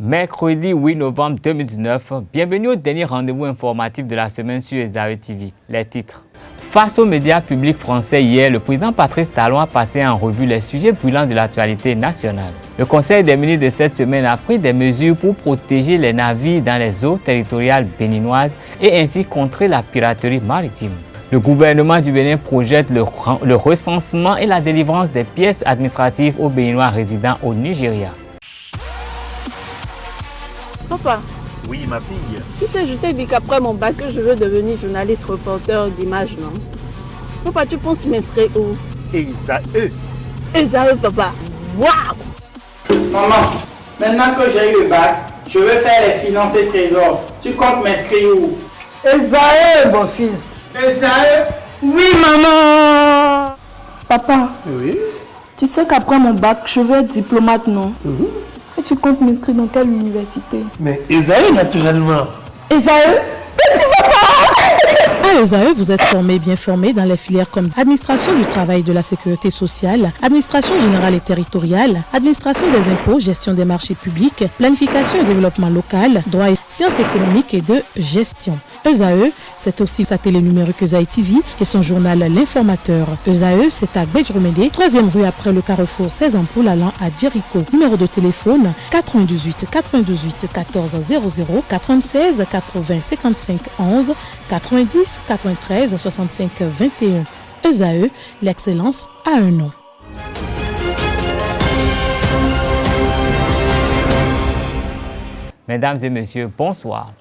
Mercredi 8 novembre 2019, bienvenue au dernier rendez-vous informatif de la semaine sur Esaü TV. Les titres. Face aux médias publics français hier, le président Patrice Talon a passé en revue les sujets brûlants de l'actualité nationale. Le Conseil des ministres de cette semaine a pris des mesures pour protéger les navires dans les eaux territoriales béninoises et ainsi contrer la piraterie maritime. Le gouvernement du Bénin projette le recensement et la délivrance des pièces administratives aux Béninois résidant au Nigeria. Papa. Oui, ma fille. Tu sais, je t'ai dit qu'après mon bac, je veux devenir journaliste reporter d'images, non? Papa, tu penses m'inscrire où? Esaü. Esaü, papa. Waouh! Maman, maintenant que j'ai eu le bac, je veux faire les finances et trésors. Tu comptes m'inscrire où? Esaü, mon fils. Esaü? Oui, maman! Papa, Oui. tu sais qu'après mon bac, je veux être diplomate, non? Et tu comptes m'inscrire dans quelle université? Mais Esaü, naturellement. Esaü? À Esaü, vous êtes bien formé dans les filières comme administration du travail et de la sécurité sociale, administration générale et territoriale, administration des impôts, gestion des marchés publics, planification et développement local, droit et sciences économiques et de gestion. Esaü, c'est aussi sa télé numérique Esaü TV et son journal L'Informateur. Esaü, c'est à Bedjromede, 3e rue après le carrefour 16 ampoules allant à Jericho. Numéro de téléphone 98 98 14 00 96 80 55 11 90 93 65 21. Esaü, l'excellence a un nom. Mesdames et messieurs, bonsoir.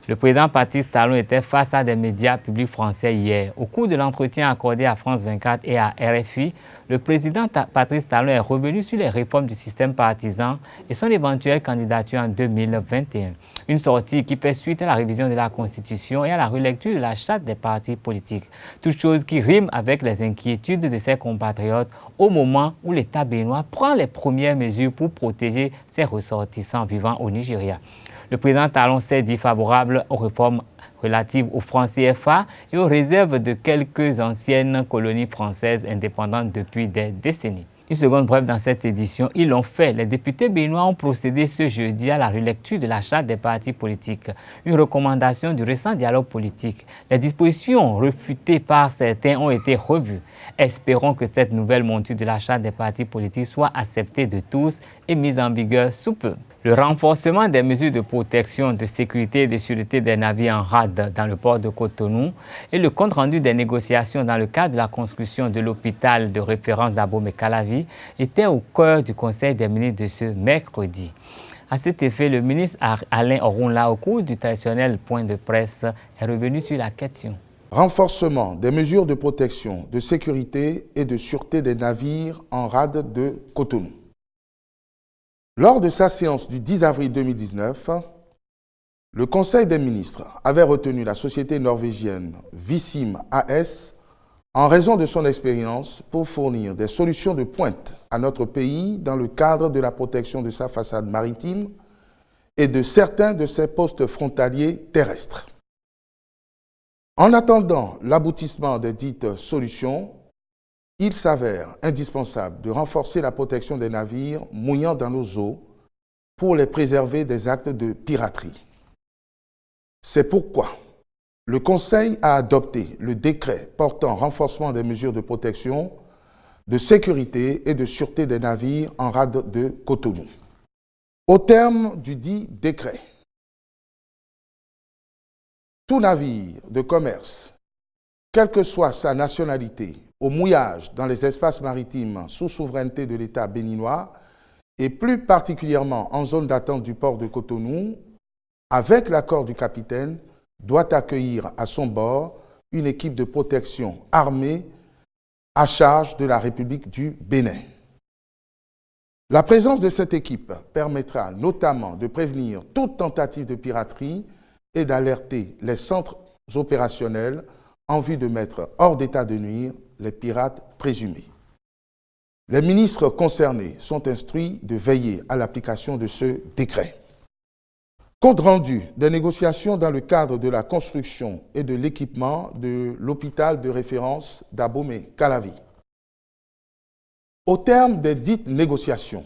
Le président Patrice Talon était face à des médias publics français hier. Au cours de l'entretien accordé à France 24 et à RFI, le président Patrice Talon est revenu sur les réformes du système partisan et son éventuelle candidature en 2021. Une sortie qui fait suite à la révision de la Constitution et à la relecture de la charte des partis politiques. Toute chose qui rime avec les inquiétudes de ses compatriotes au moment où l'État béninois prend les premières mesures pour protéger ses ressortissants vivant au Nigeria. Le président Talon s'est dit favorable aux réformes relatives au franc CFA et aux réserves de quelques anciennes colonies françaises indépendantes depuis des décennies. Une seconde brève dans cette édition, ils l'ont fait. Les députés béninois ont procédé ce jeudi à la relecture de la charte des partis politiques, une recommandation du récent dialogue politique. Les dispositions refutées par certains ont été revues. Espérons que cette nouvelle monture de la charte des partis politiques soit acceptée de tous et mise en vigueur sous peu. Le renforcement des mesures de protection, de sécurité et de sûreté des navires en rade dans le port de Cotonou et le compte-rendu des négociations dans le cadre de la construction de l'hôpital de référence d'Abomey-Calavi étaient au cœur du Conseil des ministres de ce mercredi. À cet effet, le ministre Alain Orunla, au cours du traditionnel point de presse, est revenu sur la question. Renforcement des mesures de protection, de sécurité et de sûreté des navires en rade de Cotonou. Lors de sa séance du 10 avril 2019, le Conseil des ministres avait retenu la société norvégienne Vissim AS en raison de son expérience pour fournir des solutions de pointe à notre pays dans le cadre de la protection de sa façade maritime et de certains de ses postes frontaliers terrestres. En attendant l'aboutissement des dites solutions, il s'avère indispensable de renforcer la protection des navires mouillant dans nos eaux pour les préserver des actes de piraterie. C'est pourquoi le Conseil a adopté le décret portant renforcement des mesures de protection, de sécurité et de sûreté des navires en rade de Cotonou. Au terme du dit décret, tout navire de commerce, quelle que soit sa nationalité, au mouillage dans les espaces maritimes sous souveraineté de l'État béninois et plus particulièrement en zone d'attente du port de Cotonou, avec l'accord du capitaine, doit accueillir à son bord une équipe de protection armée à charge de la République du Bénin. La présence de cette équipe permettra notamment de prévenir toute tentative de piraterie et d'alerter les centres opérationnels en vue de mettre hors d'état de nuire les pirates présumés. Les ministres concernés sont instruits de veiller à l'application de ce décret. Compte rendu des négociations dans le cadre de la construction et de l'équipement de l'hôpital de référence d'Abomey-Calavi. Au terme des dites négociations,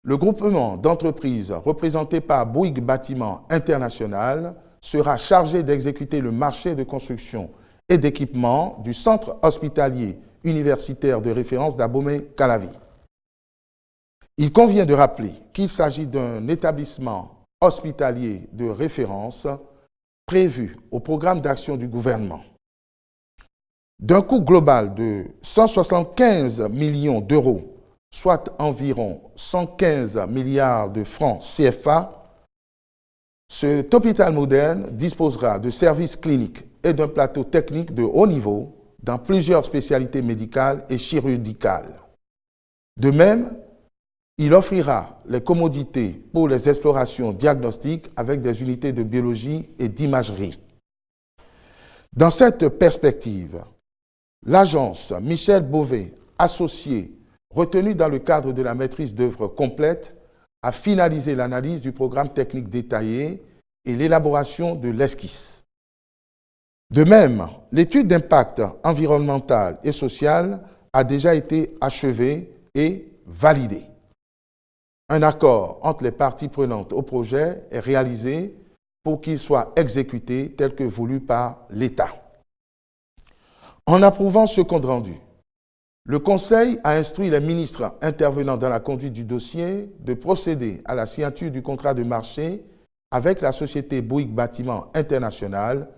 le groupement d'entreprises représenté par Bouygues Bâtiment International sera chargé d'exécuter le marché de construction et d'équipement du centre hospitalier universitaire de référence d'Abomey-Calavi. Il convient de rappeler qu'il s'agit d'un établissement hospitalier de référence prévu au programme d'action du gouvernement. D'un coût global de 175 millions d'euros, soit environ 115 milliards de francs CFA, cet hôpital moderne disposera de services cliniques et d'un plateau technique de haut niveau dans plusieurs spécialités médicales et chirurgicales. De même, il offrira les commodités pour les explorations diagnostiques avec des unités de biologie et d'imagerie. Dans cette perspective, l'agence Michel Beauvais, associée, retenue dans le cadre de la maîtrise d'œuvre complète, a finalisé l'analyse du programme technique détaillé et l'élaboration de l'esquisse. De même, l'étude d'impact environnemental et social a déjà été achevée et validée. Un accord entre les parties prenantes au projet est réalisé pour qu'il soit exécuté tel que voulu par l'État. En approuvant ce compte rendu, le Conseil a instruit les ministres intervenant dans la conduite du dossier de procéder à la signature du contrat de marché avec la société Bouygues Bâtiment International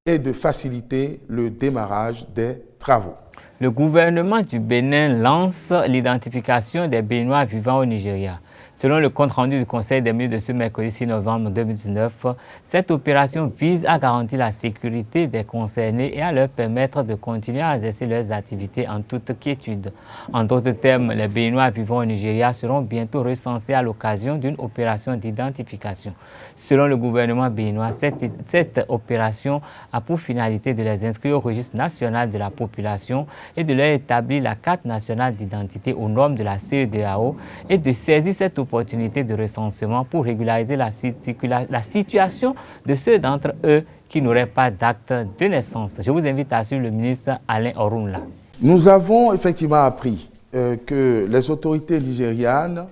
et de faciliter le démarrage des travaux. Le gouvernement du Bénin lance l'identification des Béninois vivant au Nigeria. Selon le compte-rendu du Conseil des ministres de ce mercredi 6 novembre 2019, cette opération vise à garantir la sécurité des concernés et à leur permettre de continuer à exercer leurs activités en toute quiétude. En d'autres termes, les Béninois vivant au Nigeria seront bientôt recensés à l'occasion d'une opération d'identification. Selon le gouvernement béninois, cette opération a pour finalité de les inscrire au registre national de la population et de leur établir la carte nationale d'identité aux normes de la CEDEAO et de saisir cette opportunité de recensement pour régulariser la situation de ceux d'entre eux qui n'auraient pas d'acte de naissance. Je vous invite à suivre le ministre Alain Orunla. Nous avons effectivement appris que les autorités nigérianes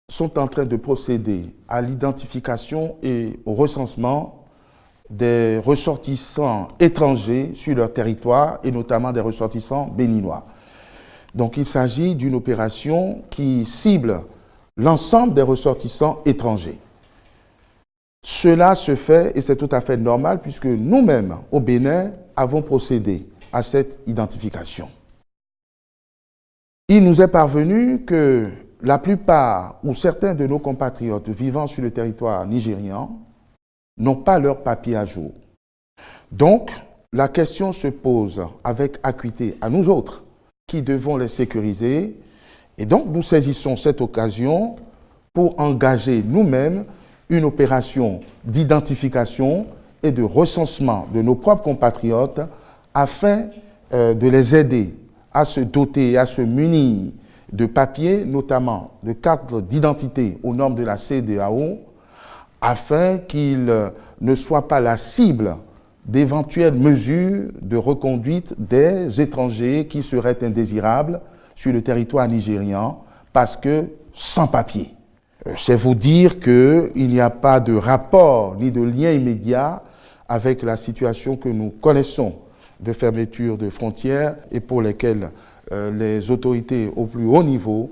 sont en train de procéder à l'identification et au recensement des ressortissants étrangers sur leur territoire et notamment des ressortissants béninois. Donc il s'agit d'une opération qui cible l'ensemble des ressortissants étrangers. Cela se fait et c'est tout à fait normal puisque nous-mêmes au Bénin avons procédé à cette identification. Il nous est parvenu que la plupart ou certains de nos compatriotes vivant sur le territoire nigérian n'ont pas leur papier à jour. Donc, la question se pose avec acuité à nous autres qui devons les sécuriser. Et donc, nous saisissons cette occasion pour engager nous-mêmes une opération d'identification et de recensement de nos propres compatriotes afin de les aider à se doter et à se munir de papiers, notamment de cartes d'identité aux normes de la CEDEAO, afin qu'ils ne soient pas la cible d'éventuelles mesures de reconduite des étrangers qui seraient indésirables sur le territoire nigérian parce que sans papier. C'est vous dire qu'il n'y a pas de rapport ni de lien immédiat avec la situation que nous connaissons de fermeture de frontières et pour lesquelles les autorités au plus haut niveau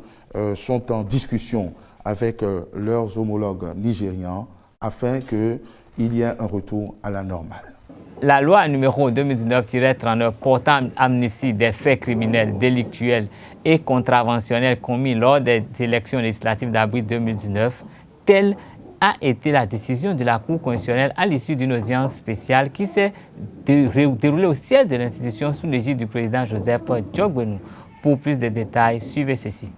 sont en discussion avec leurs homologues nigérians afin qu'il y ait un retour à la normale. La loi numéro 2019-39 portant amnistie des faits criminels, délictuels et contraventionnels commis lors des élections législatives d'avril 2019, telle a été la décision de la Cour constitutionnelle à l'issue d'une audience spéciale qui s'est déroulée au siège de l'institution sous l'égide du président Joseph Djogbenou. Pour plus de détails, suivez ceci.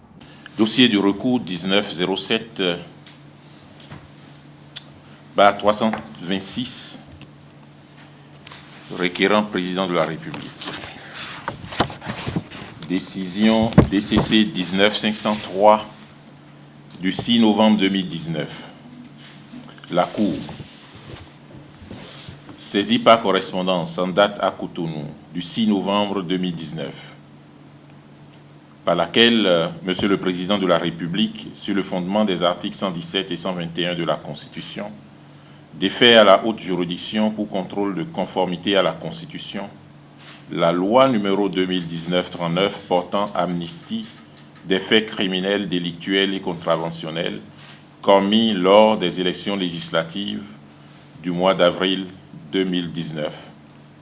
Dossier du recours 1907/326 requérant président de la République. Décision DCC 19503 du 6 novembre 2019. La Cour, saisie par correspondance en date à Cotonou du 6 novembre 2019, par laquelle Monsieur le Président de la République, sur le fondement des articles 117 et 121 de la Constitution, défait à la haute juridiction pour contrôle de conformité à la Constitution la loi numéro 2019-39 portant amnistie des faits criminels, délictuels et contraventionnels commis lors des élections législatives du mois d'avril 2019,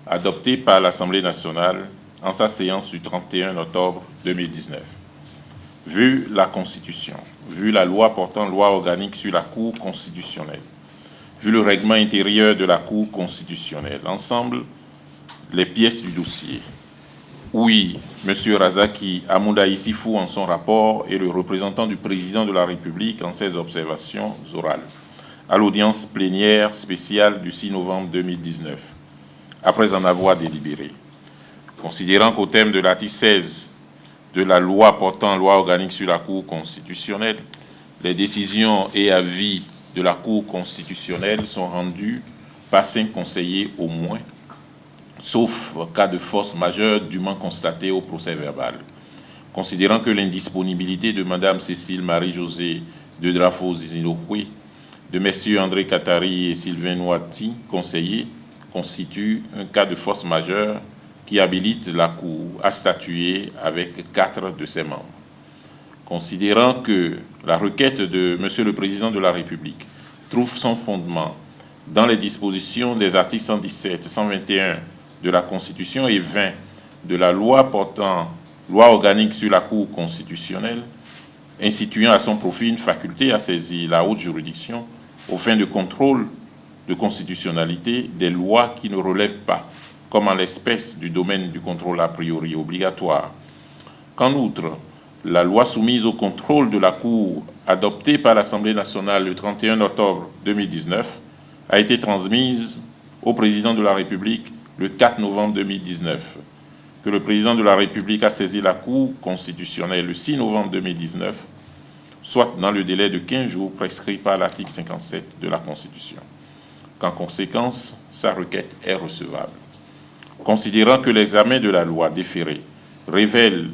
adoptée par l'Assemblée nationale en sa séance du 31 octobre 2019. Vu la Constitution, vu la loi portant loi organique sur la Cour constitutionnelle, vu le règlement intérieur de la Cour constitutionnelle, ensemble, les pièces du dossier. Oui, M. Razaki Amounda Issifou en son rapport et le représentant du président de la République en ses observations orales à l'audience plénière spéciale du 6 novembre 2019, après en avoir délibéré. Considérant qu'au terme de l'article 16 de la loi portant loi organique sur la Cour constitutionnelle, les décisions et avis de la Cour constitutionnelle sont rendus par 5 conseillers au moins, sauf cas de force majeure dûment constaté au procès verbal. Considérant que l'indisponibilité de Mme Cécile Marie-Josée de Drafo-Zizinokwe, de M. André Katari et Sylvain Nouati, conseillers, constitue un cas de force majeure qui habilite la Cour à statuer avec 4 de ses membres. Considérant que la requête de M. le Président de la République trouve son fondement dans les dispositions des articles 117, 121 de la Constitution et 20 de la loi portant loi organique sur la Cour constitutionnelle, instituant à son profit une faculté à saisir la haute juridiction aux fins de contrôle de constitutionnalité des lois qui ne relèvent pas, comme en l'espèce, du domaine du contrôle a priori obligatoire. Qu'en outre, la loi soumise au contrôle de la Cour, adoptée par l'Assemblée nationale le 31 octobre 2019, a été transmise au Président de la République le 4 novembre 2019, que le Président de la République a saisi la Cour constitutionnelle le 6 novembre 2019, soit dans le délai de 15 jours prescrit par l'article 57 de la Constitution. Qu'en conséquence, sa requête est recevable. Considérant que l'examen de la loi déférée révèle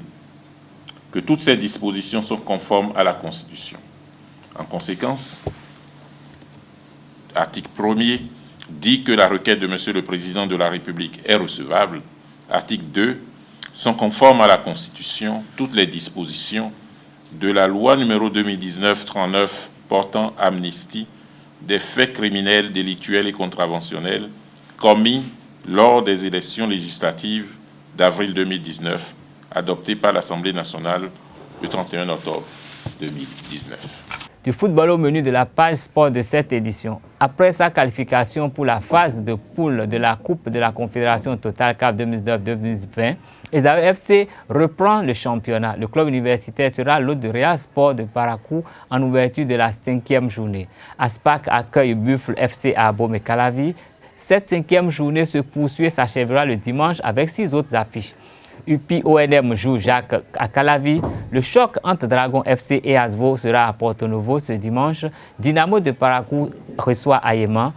que toutes ces dispositions sont conformes à la Constitution. En conséquence, article 1er dit que la requête de M. le Président de la République est recevable. Article 2, sont conformes à la Constitution toutes les dispositions de la loi numéro 2019-39 portant amnistie des faits criminels, délictuels et contraventionnels commis lors des élections législatives d'avril 2019, adoptées par l'Assemblée nationale le 31 octobre 2019. Du football au menu de la page sport de cette édition. Après sa qualification pour la phase de poule de la Coupe de la Confédération Total CAF 2019-2020, Ezavé FC reprend le championnat. Le club universitaire sera l'hôte de Real Sport de Parakou en ouverture de la 5e journée. Aspac accueille Buffle FC à Abomey-Calavi. Cette 5e journée se poursuit et s'achèvera le dimanche avec 6 autres affiches. UPI-ONM joue Jacques à Calavi. Le choc entre Dragon FC et Asvo sera à Porto Novo ce dimanche. Dynamo de Parakou reçoit Ayema.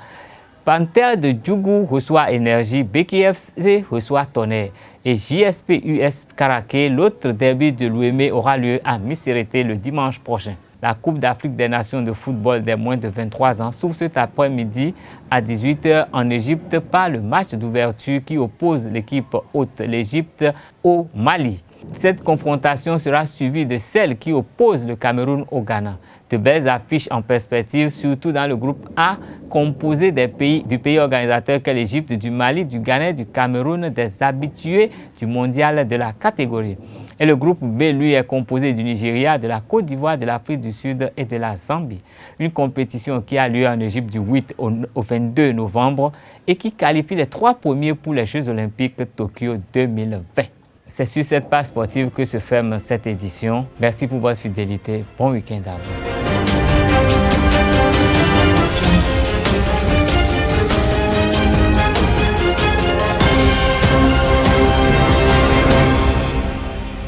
Panther de Djougou reçoit Énergie. Beki FC reçoit Tonnerre. Et JSP US Karaké, l'autre derby de l'Ouémé, aura lieu à Missérété le dimanche prochain. La Coupe d'Afrique des Nations de football des moins de 23 ans s'ouvre cet après-midi à 18 h en Égypte par le match d'ouverture qui oppose l'équipe hôte, l'Égypte, au Mali. Cette confrontation sera suivie de celle qui oppose le Cameroun au Ghana. De belles affiches en perspective, surtout dans le groupe A, composé du pays organisateur qu'est l'Égypte, du Mali, du Ghana, du Cameroun, des habitués du mondial de la catégorie. Et le groupe B, lui, est composé du Nigeria, de la Côte d'Ivoire, de l'Afrique du Sud et de la Zambie. Une compétition qui a lieu en Égypte du 8 au 22 novembre et qui qualifie les 3 premiers pour les Jeux Olympiques Tokyo 2020. C'est sur cette page sportive que se ferme cette édition. Merci pour votre fidélité. Bon week-end à vous.